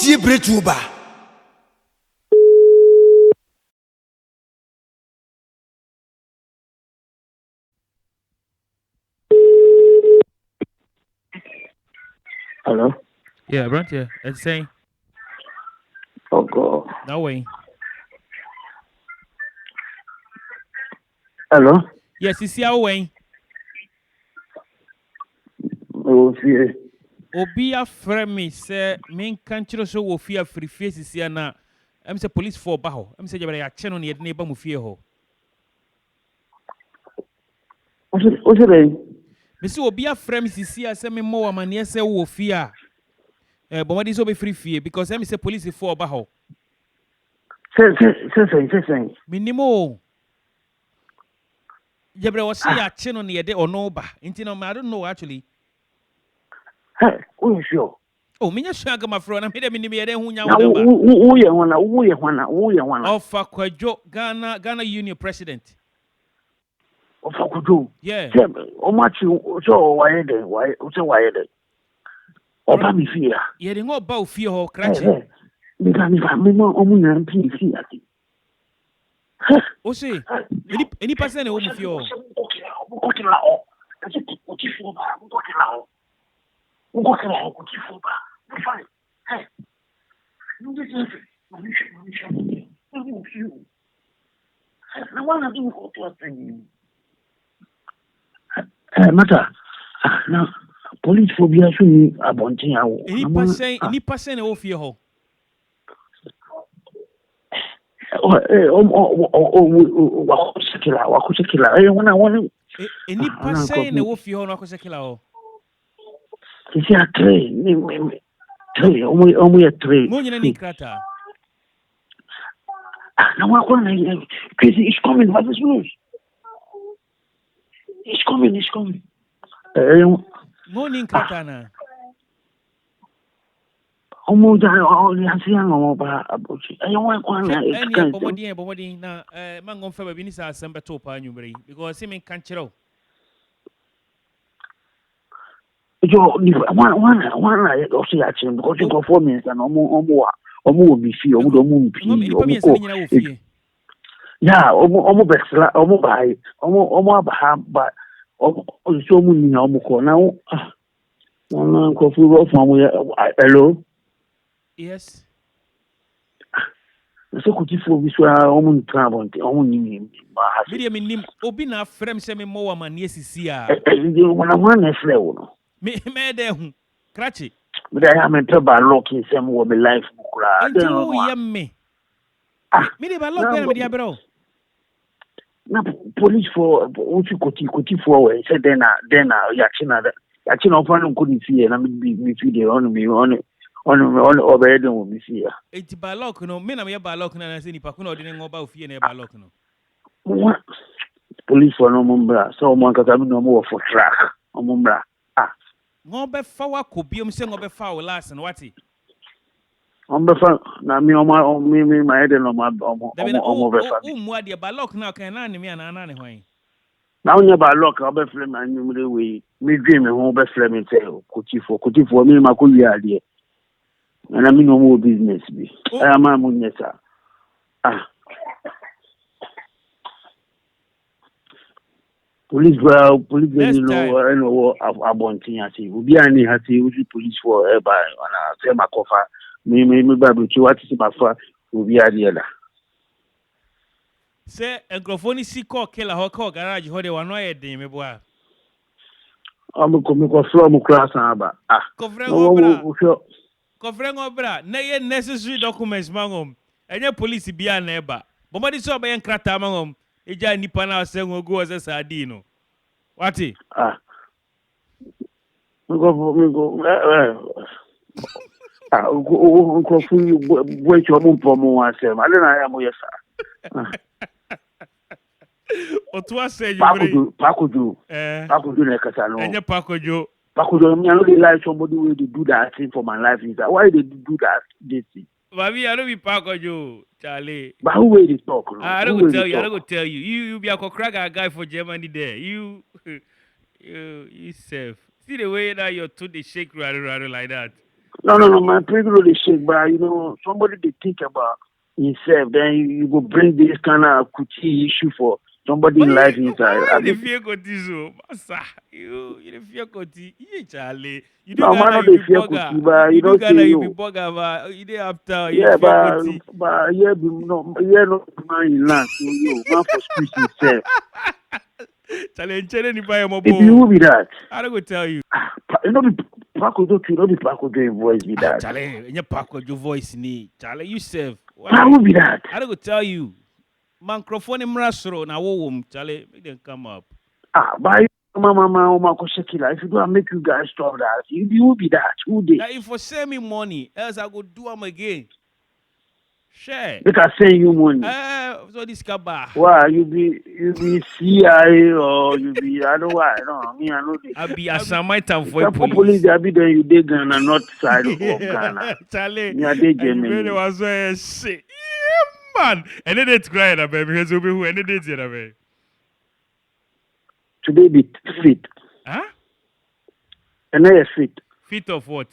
Wotie BRETUOBA. Hello? Yeah, Brent, yeah. It's saying, Oh, God. no way. Hello? Yes, you see how way. Oh, see. Obia frame me, say, main country so will fear free faces here now. I'm say police for Baho. I'm say, you're a channel near neighbor Mufia ho. What's it? Miss Obia frame is here, send me more man, yes, say, will fear. But what is over free fear? Because I'm say police for Baho. Say. Minimo. Jabra was see a channel near there or no ba. I don't know actually. Hey, who is you? Oh, me just shag my friend. I'm here. Me me there who nya Now, number. who you want? Of Kwajo Ghana Union President. Of Akudu. Yeah. How much you so why there? Why there? Oba mi fear. Yeah, they go about fear ho cratchy. Me mo omu na mpi fear. O say, any person home fear. Okay la o. That's it. Okay for ba. Okay la o. Fine. Hey. You just listen. I want to do what thing. Matter. Now, police phobia should be abonting. Any person home fear ho. Wakusekila. Any person home fear ho na kosekila ho. It's a train. Omu train. Mo nyina ni krata. Now what crazy is coming. What is news? It's coming. Mo ni krata na. Omu da only asian omu ba abuchi. Any pomodi na mango fa ba bi ni sa asem beto pa anwumre because see me kan kire. Yo, one also actually because you perform and omu will be fee, omu be yeah, omu besla, omu buy, omu abaham, but so many omu ko now. One coffee from hello. Yes. So could you for this omu travel, omu ni. Media minim obi na frem se me mo man yesisia. When I want to flow. Me there hu. Krachi. But I am in trouble looking some of my life. Ento yem me. Me dey ba lock me dey abro. Na police for uchi koti for say then yachi na ofan ko ni see na me see dey on obeyed on me see. Enti ba lock no me na me ba lock na say nipa ko na odi ngo ba ofie na ba lock no. Police for no mumbra so mo nkata me no mo for track mumbra. Ngo be fa wa ko biom se ngo be fa o last no wati. Ombefa na mi my head no ma omo befa. Mu ade ba lock na kan na ne me na ne hwan. Na onye ba lock obe flame anyumre we me dream ho obe flame say kotifo me ma ko wi ade. Na mi no mo business bi. Ama mo nyesa. Police you know abontin ati obi ani hati uji police for eba na say makofa me ba bi what is mafa obi ade la say engrofoni si call killer ho call garage ho de wano yedin me boa am ko from class aba Kofrengo bra na ye necessary documents mangom enye police bia na eba bomadi so be enkrata mangom eja nipa na asengo go ose sadi no wati go go fu wait your mum promo asem ale na ya mo yesa otu say you pakojo na kasa no enye pakojo me I no dey like somebody wey dey do that thing for my life is that why they do that this thing. Baby, I don't be pakojo, Charlie. But who will they talk? No? I don't tell you. I don't tell you. You be a cracker guy for Germany there. You safe. See the way that your tooth is shake rather like that. No. My praise no dey shake, but you know, somebody they think about himself, then you go bring this kind of coochie issue for somebody life inside. Why the fear Koti so? Massa, you the fear Koti. You Charlie. You do No, man, Ghana, not you the be fear bugger. coochie, but You you do don't say Ghana, you be yo. bugger, but you dey after you Yeah, fear Koti. but yeah, no, man in land, so yo, man for squeeze himself. Challenge ni buy your It be who be that? I don't go tell you. You know, be Paco do, no be Paco do voice be that. Challenge, in your pack with your voice ni. Challenge yourself. Who be that? I don't go tell you. Microphone mrasro na wo Challenge, make them come up. But Mama Koshekila, if you do, I make you guys stop that. Who be that? Who they? Now if you send me money, else I go do them again. Share. They can send you money. So this kaba. Why you be CIA or you be I don't why no me I know this. I be a Samaritan for police. I be there you dey Ghana, not side of Ghana. Charlie, me I dey Germany. You really was shit. Yeah, man. And then it's crying a baby. Because who and then it's baby. Today be fit. Huh? And I fit. Fit of what?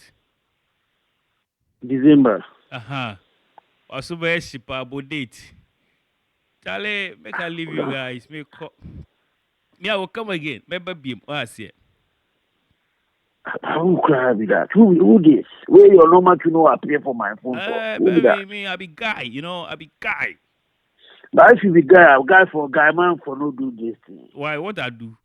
December. Also, by ship about date. Charlie, make I leave you guys. Me I will come again. Maybe be I see. Who cry be that? Who this? Where your normal to know appear for my phone for? Who be that? Me, I be guy, you know, I be guy. But if you be guy for guy man for no do this thing. Why? What I do?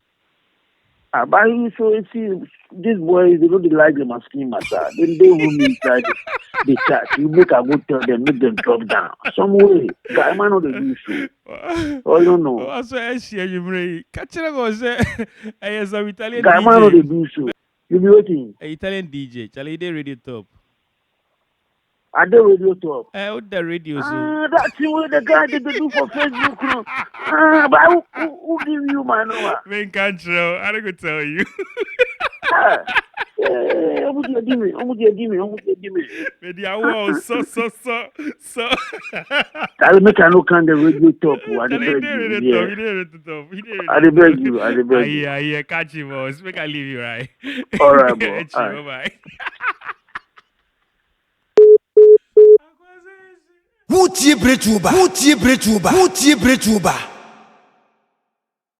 But you so you see these boys they don't like them asking matter. Then they will me inside the chat. You make a good tell them, make them drop down. Some way. Guy man not the do so. Oh you know. Also I see you bring. Catch them go say I am some Italian guy DJ. Man not the do so. You be waiting. Italian DJ. Charlie they radio top. Are they radio top? What the radio so? That's what the guy they do for Facebook. No. But who give you man? Man can't show. I don't go tell you. I'm gonna give me. Maybe I will so. I'll make a look on the radio top. I beg you. Yeah, catch you, boss. Make I leave you, right? All right, bro. Bye. Who tie BRETUOBA?